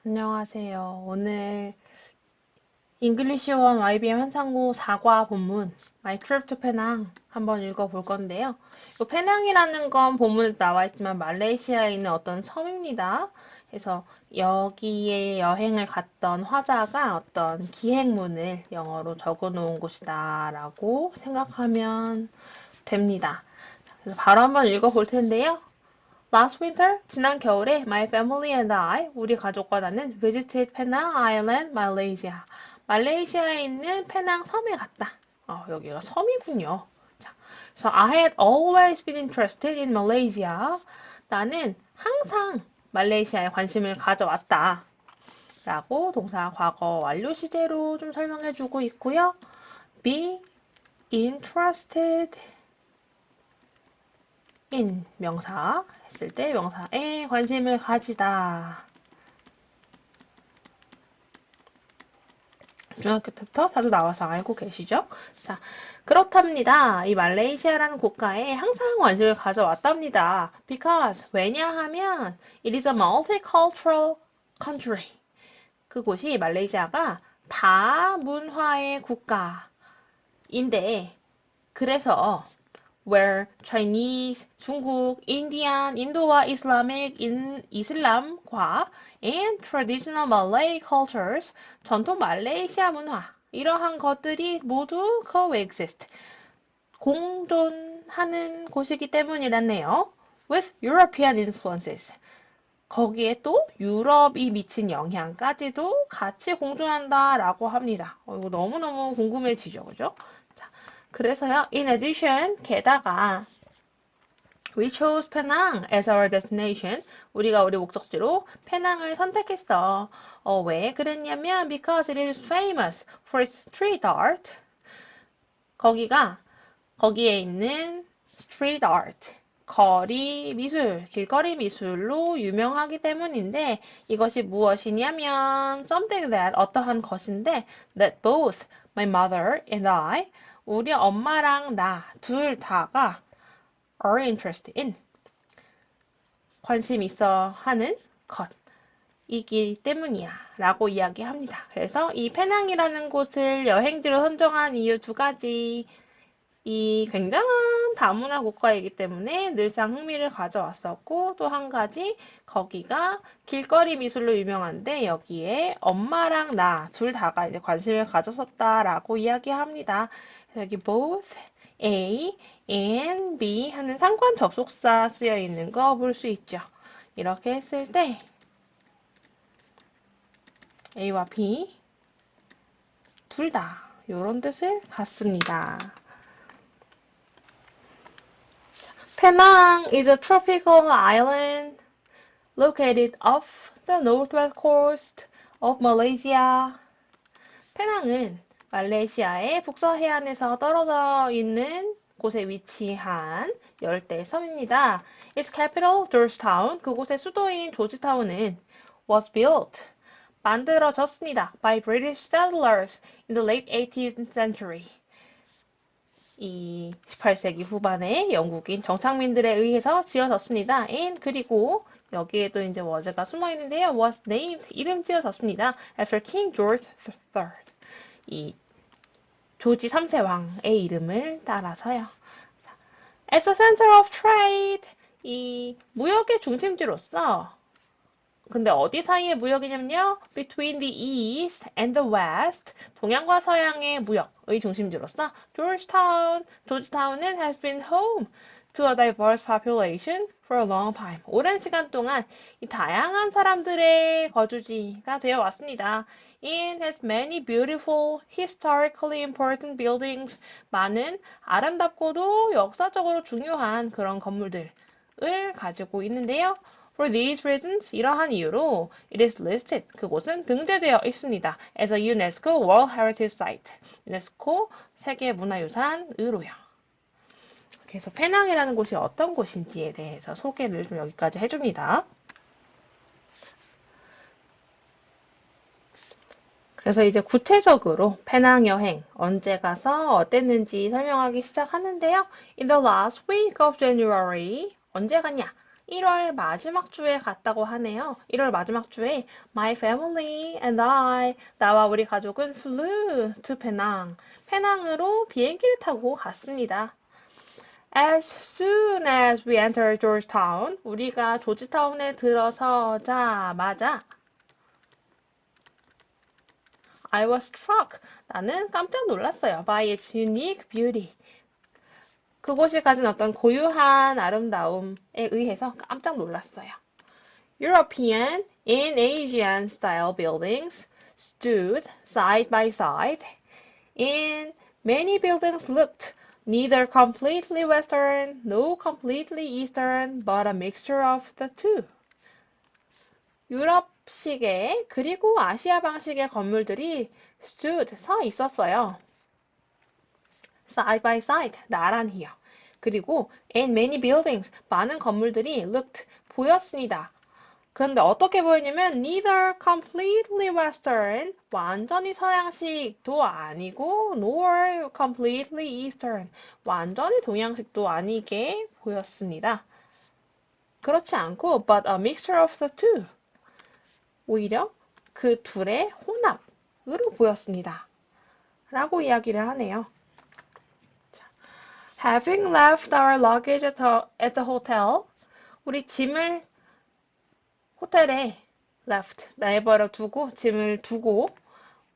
안녕하세요. 오늘 잉글리시 원 YBM 환상고 4과 본문 My Trip to Penang 한번 읽어볼 건데요. 이 페낭이라는 건 본문에 나와 있지만 말레이시아에 있는 어떤 섬입니다. 그래서 여기에 여행을 갔던 화자가 어떤 기행문을 영어로 적어 놓은 곳이다 라고 생각하면 됩니다. 그래서 바로 한번 읽어볼 텐데요. Last winter, 지난 겨울에 my family and I, 우리 가족과 나는 visited Penang Island, Malaysia. 말레이시아에 있는 페낭 섬에 갔다. 여기가 섬이군요. 자, so I had always been interested in Malaysia. 나는 항상 말레이시아에 관심을 가져왔다. 라고 동사 과거 완료 시제로 좀 설명해주고 있고요. be interested in 명사 했을 때 명사에 관심을 가지다. 중학교 때부터 자주 나와서 알고 계시죠? 자, 그렇답니다. 이 말레이시아라는 국가에 항상 관심을 가져왔답니다. Because 왜냐하면 it is a multicultural country. 그곳이 말레이시아가 다문화의 국가인데 그래서 where Chinese, 중국, Indian, 인도와 이슬람과 and traditional Malay cultures, 전통 말레이시아 문화, 이러한 것들이 모두 coexist, 공존하는 곳이기 때문이라네요. with European influences. 거기에 또 유럽이 미친 영향까지도 같이 공존한다라고 합니다. 이거 너무너무 궁금해지죠, 그죠? 그래서요, in addition, 게다가, we chose Penang as our destination. 우리가 우리 목적지로 페낭을 선택했어. 왜 그랬냐면, because it is famous for its street art. 거기에 있는 street art. 거리 미술, 길거리 미술로 유명하기 때문인데, 이것이 무엇이냐면, something that, 어떠한 것인데, that both my mother and I, 우리 엄마랑 나 둘 다가 are interested in 관심 있어 하는 것이기 때문이야 라고 이야기합니다. 그래서 이 페낭이라는 곳을 여행지로 선정한 이유 두 가지. 이 굉장한 다문화 국가이기 때문에 늘상 흥미를 가져왔었고 또 한 가지 거기가 길거리 미술로 유명한데 여기에 엄마랑 나 둘 다가 이제 관심을 가졌었다라고 이야기합니다. 여기 both A and B 하는 상관 접속사 쓰여 있는 거 볼 수 있죠. 이렇게 했을 때 A와 B 둘 다 이런 뜻을 갖습니다. Penang is a tropical island located off the northwest coast of Malaysia. 페낭은 말레이시아의 북서해안에서 떨어져 있는 곳에 위치한 열대 섬입니다. Its capital, Georgetown, 그곳의 수도인 조지타운은 was built, 만들어졌습니다. by British settlers in the late 18th century. 이 18세기 후반에 영국인 정착민들에 의해서 지어졌습니다. and 그리고 여기에도 이제 was가 숨어 있는데요. was named 이름 지어졌습니다. after King George III. 이 조지 3세 왕의 이름을 따라서요. As a center of trade, 이 무역의 중심지로서 근데 어디 사이의 무역이냐면요. Between the East and the West, 동양과 서양의 무역의 중심지로서 조지타운은 has been home to a diverse population for a long time. 오랜 시간 동안 이 다양한 사람들의 거주지가 되어 왔습니다. It has many beautiful, historically important buildings. 많은 아름답고도 역사적으로 중요한 그런 건물들을 가지고 있는데요. For these reasons, 이러한 이유로 it is listed, 그곳은 등재되어 있습니다. as a UNESCO World Heritage Site, 유네스코 세계문화유산으로요. 그래서 페낭이라는 곳이 어떤 곳인지에 대해서 소개를 좀 여기까지 해줍니다. 그래서 이제 구체적으로 페낭 여행 언제 가서 어땠는지 설명하기 시작하는데요. In the last week of January, 언제 갔냐? 1월 마지막 주에 갔다고 하네요. 1월 마지막 주에 My family and I, 나와 우리 가족은 flew to Penang, 페낭으로 비행기를 타고 갔습니다. As soon as we entered Georgetown, 우리가 조지타운에 들어서자마자 I was struck, 나는 깜짝 놀랐어요. By its unique beauty. 그곳이 가진 어떤 고유한 아름다움에 의해서 깜짝 놀랐어요. European and Asian style buildings stood side by side, and many buildings looked neither completely Western nor completely Eastern, but a mixture of the two. 유럽식의 그리고 아시아 방식의 건물들이 stood 서 있었어요. side by side, 나란히요. 그리고 and many buildings, 많은 건물들이 looked, 보였습니다. 그런데 어떻게 보였냐면 neither completely western, 완전히 서양식도 아니고 nor completely eastern, 완전히 동양식도 아니게 보였습니다. 그렇지 않고 but a mixture of the two, 오히려 그 둘의 혼합으로 보였습니다. 라고 이야기를 하네요. Having left our luggage at the hotel, 우리 짐을 호텔에 left, 내버려 두고, 짐을 두고,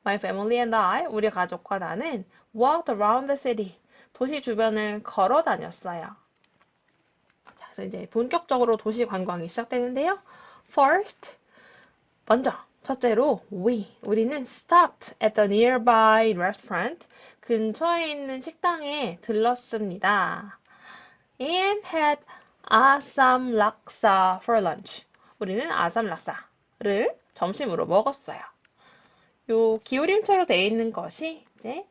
my family and I, 우리 가족과 나는 walked around the city, 도시 주변을 걸어 다녔어요. 자, 그래서 이제 본격적으로 도시 관광이 시작되는데요. First, 먼저, 첫째로, 우리는 stopped at the nearby restaurant, 근처에 있는 식당에 들렀습니다. And had Assam laksa for lunch. 우리는 아삼 락사를 점심으로 먹었어요. 요 기울임체로 되어 있는 것이 이제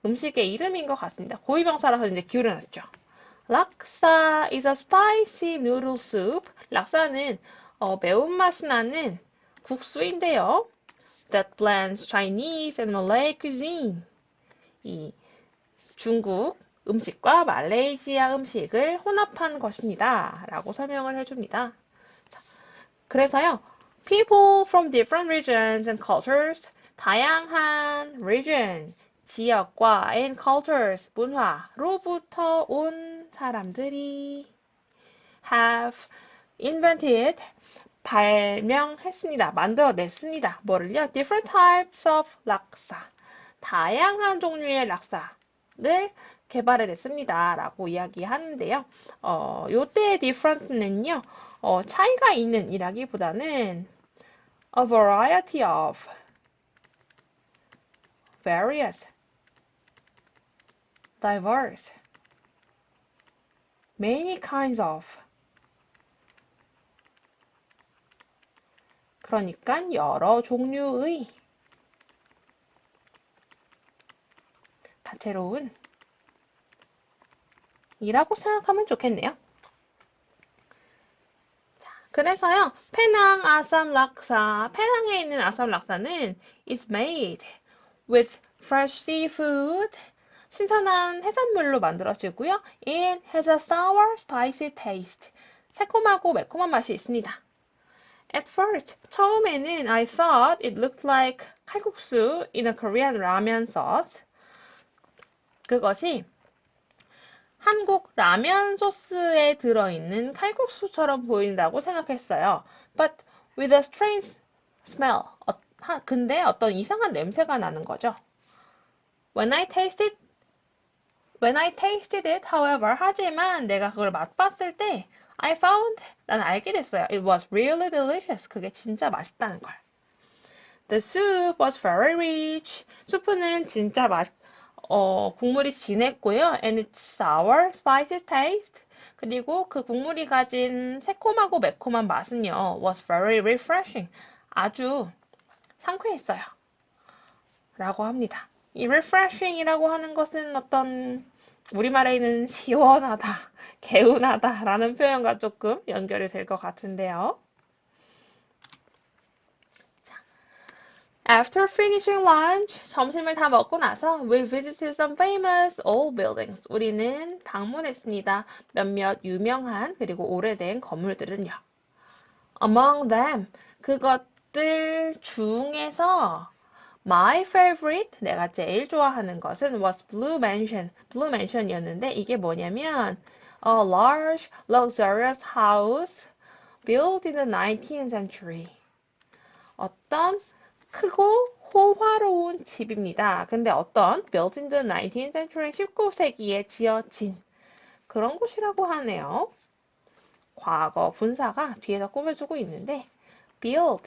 음식의 이름인 것 같습니다. 고유명사라서 이제 기울여놨죠. 락사 is a spicy noodle soup. 락사는 매운맛이 나는 국수인데요. That blends Chinese and Malay cuisine. 이 중국 음식과 말레이시아 음식을 혼합한 것입니다. 라고 설명을 해줍니다. 그래서요, people from different regions and cultures, 다양한 region, 지역과 and cultures, 문화로부터 온 사람들이 have invented, 발명했습니다. 만들어냈습니다. 뭐를요? different types of laksa, 다양한 종류의 락사를 개발해냈습니다. 라고 이야기하는데요. 요때의 different는요, 차이가 있는 이라기보다는 a variety of, various, diverse, many kinds of. 그러니까 여러 종류의, 다채로운 이라고 생각하면 좋겠네요. 그래서요, 페낭 아삼 락사, 페낭에 있는 아삼 락사는 is made with fresh seafood, 신선한 해산물로 만들어지고요. and has a sour, spicy taste, 새콤하고 매콤한 맛이 있습니다. At first, 처음에는 I thought it looked like 칼국수 in a Korean ramen sauce. 그것이 한국 라면 소스에 들어있는 칼국수처럼 보인다고 생각했어요. But with a strange smell. 근데 어떤 이상한 냄새가 나는 거죠. When I tasted it, however, 하지만 내가 그걸 맛봤을 때 I found, 난 알게 됐어요. It was really delicious. 그게 진짜 맛있다는 걸. The soup was very rich. 수프는 진짜 국물이 진했고요. And its sour, spicy taste. 그리고 그 국물이 가진 새콤하고 매콤한 맛은요. Was very refreshing. 아주 상쾌했어요. 라고 합니다. 이 refreshing이라고 하는 것은 어떤 우리말에는 시원하다, 개운하다 라는 표현과 조금 연결이 될 것 같은데요. After finishing lunch, 점심을 다 먹고 나서 we visited some famous old buildings. 우리는 방문했습니다. 몇몇 유명한 그리고 오래된 건물들은요. Among them, 그것들 중에서 my favorite, 내가 제일 좋아하는 것은 was Blue Mansion. Blue Mansion이었는데 이게 뭐냐면 a large, luxurious house built in the 19th century. 어떤 크고 호화로운 집입니다. 근데 어떤 built in the 19th century 19세기에 지어진 그런 곳이라고 하네요. 과거 분사가 뒤에서 꾸며주고 있는데 build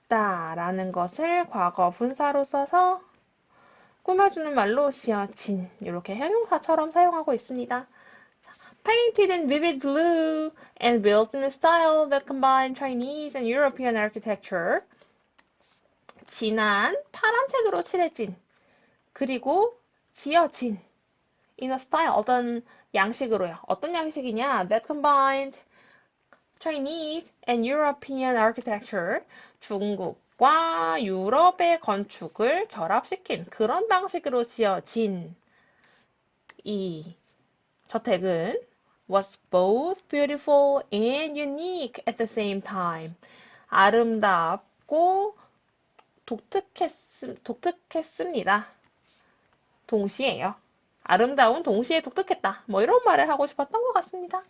짓다라는 것을 과거 분사로 써서 꾸며주는 말로 지어진 이렇게 형용사처럼 사용하고 있습니다. Painted in vivid blue and built in a style that combined Chinese and European architecture. 진한 파란색으로 칠해진 그리고 지어진 in a style 어떤 양식으로요. 어떤 양식이냐? That combined Chinese and European architecture. 중국과 유럽의 건축을 결합시킨 그런 방식으로 지어진 이 저택은 was both beautiful and unique at the same time. 아름답고 독특했습니다. 동시에요. 아름다운 동시에 독특했다. 뭐 이런 말을 하고 싶었던 것 같습니다.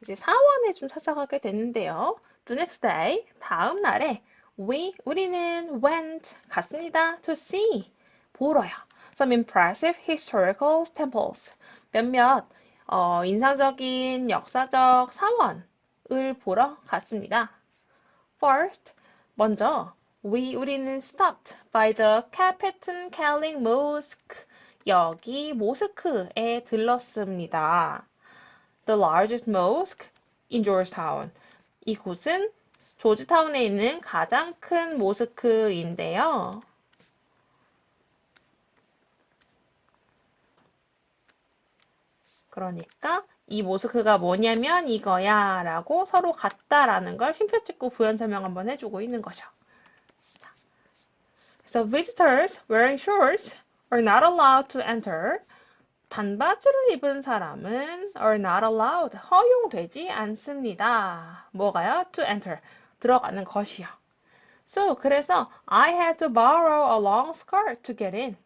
이제 사원에 좀 찾아가게 되는데요. The next day, 다음 날에 우리는 went, 갔습니다. To see, 보러요. Some impressive historical temples. 몇몇 인상적인 역사적 사원을 보러 갔습니다. First, 먼저 우리는 stopped by the Capitan Kalling Mosque. 여기 모스크에 들렀습니다. The largest mosque in Georgetown. 이곳은 조지타운에 있는 가장 큰 모스크인데요. 그러니까 이 모스크가 뭐냐면 이거야 라고 서로 같다라는 걸 쉼표 찍고 부연 설명 한번 해주고 있는 거죠. So visitors wearing shorts are not allowed to enter. 반바지를 입은 사람은 are not allowed, 허용되지 않습니다. 뭐가요? To enter, 들어가는 것이요. So, 그래서 I had to borrow a long skirt to get in.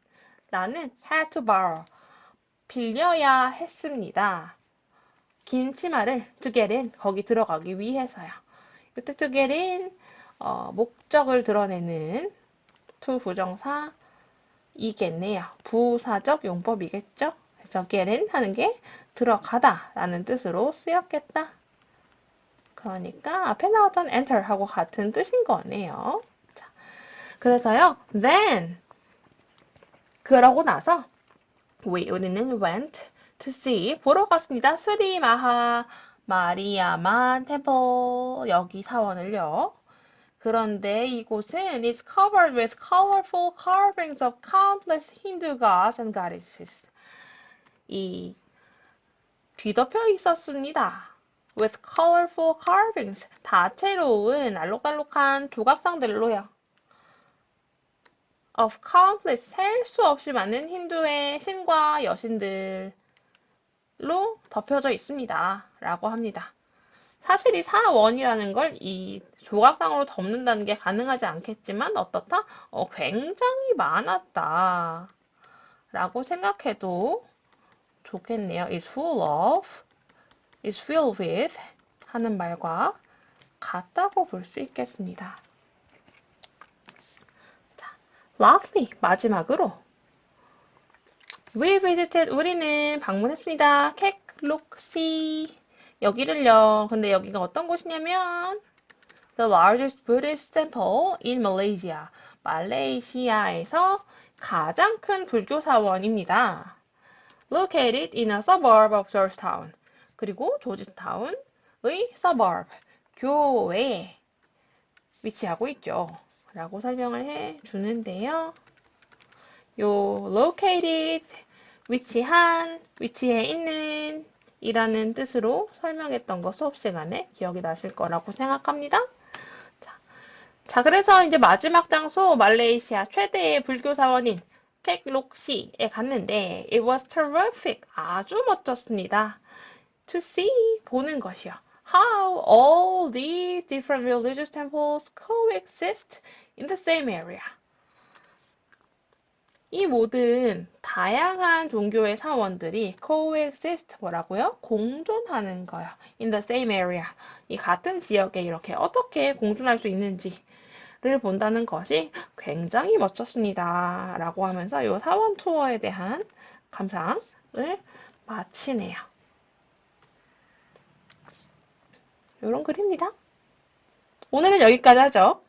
나는 had to borrow, 빌려야 했습니다. 긴 치마를 to get in, 거기 들어가기 위해서요. 이때 to get in, 목적을 드러내는 to 부정사이겠네요. 부사적 용법이겠죠? 그래서 get in 하는 게 들어가다 라는 뜻으로 쓰였겠다. 그러니까 앞에 나왔던 enter 하고 같은 뜻인 거네요. 자, 그래서요, then 그러고 나서 우리는 went to see 보러 갔습니다. 스리 마리아만 템플 여기 사원을요. 그런데 이곳은 is covered with colorful carvings of countless Hindu gods and goddesses. 이 뒤덮여 있었습니다. With colorful carvings, 다채로운 알록달록한 조각상들로요. Of countless, 셀 수 없이 많은 힌두의 신과 여신들로 덮여져 있습니다. 라고 합니다. 사실 이 사원이라는 걸 이 조각상으로 덮는다는 게 가능하지 않겠지만 어떻다? 굉장히 많았다. 라고 생각해도 좋겠네요. is full of, is filled with 하는 말과 같다고 볼 수 있겠습니다. 자, lastly, 마지막으로 we visited, 우리는 방문했습니다. 캑룩시 여기를요. 근데 여기가 어떤 곳이냐면 the largest Buddhist temple in Malaysia. 말레이시아에서 가장 큰 불교 사원입니다. Located in a suburb of Georgetown. 그리고 조지타운의 suburb, 교외에 위치하고 있죠. 라고 설명을 해 주는데요. 요 located 위치해 있는 이라는 뜻으로 설명했던 거 수업 시간에 기억이 나실 거라고 생각합니다. 자, 그래서 이제 마지막 장소 말레이시아 최대의 불교 사원인 객록시에 갔는데 it was terrific. 아주 멋졌습니다. To see, 보는 것이요. How all these different religious temples coexist in the same area. 이 모든 다양한 종교의 사원들이 coexist 뭐라고요? 공존하는 거요. In the same area. 이 같은 지역에 이렇게 어떻게 공존할 수 있는지를 본다는 것이 굉장히 멋졌습니다. 라고 하면서 이 사원 투어에 대한 감상을 마치네요. 이런 글입니다. 오늘은 여기까지 하죠.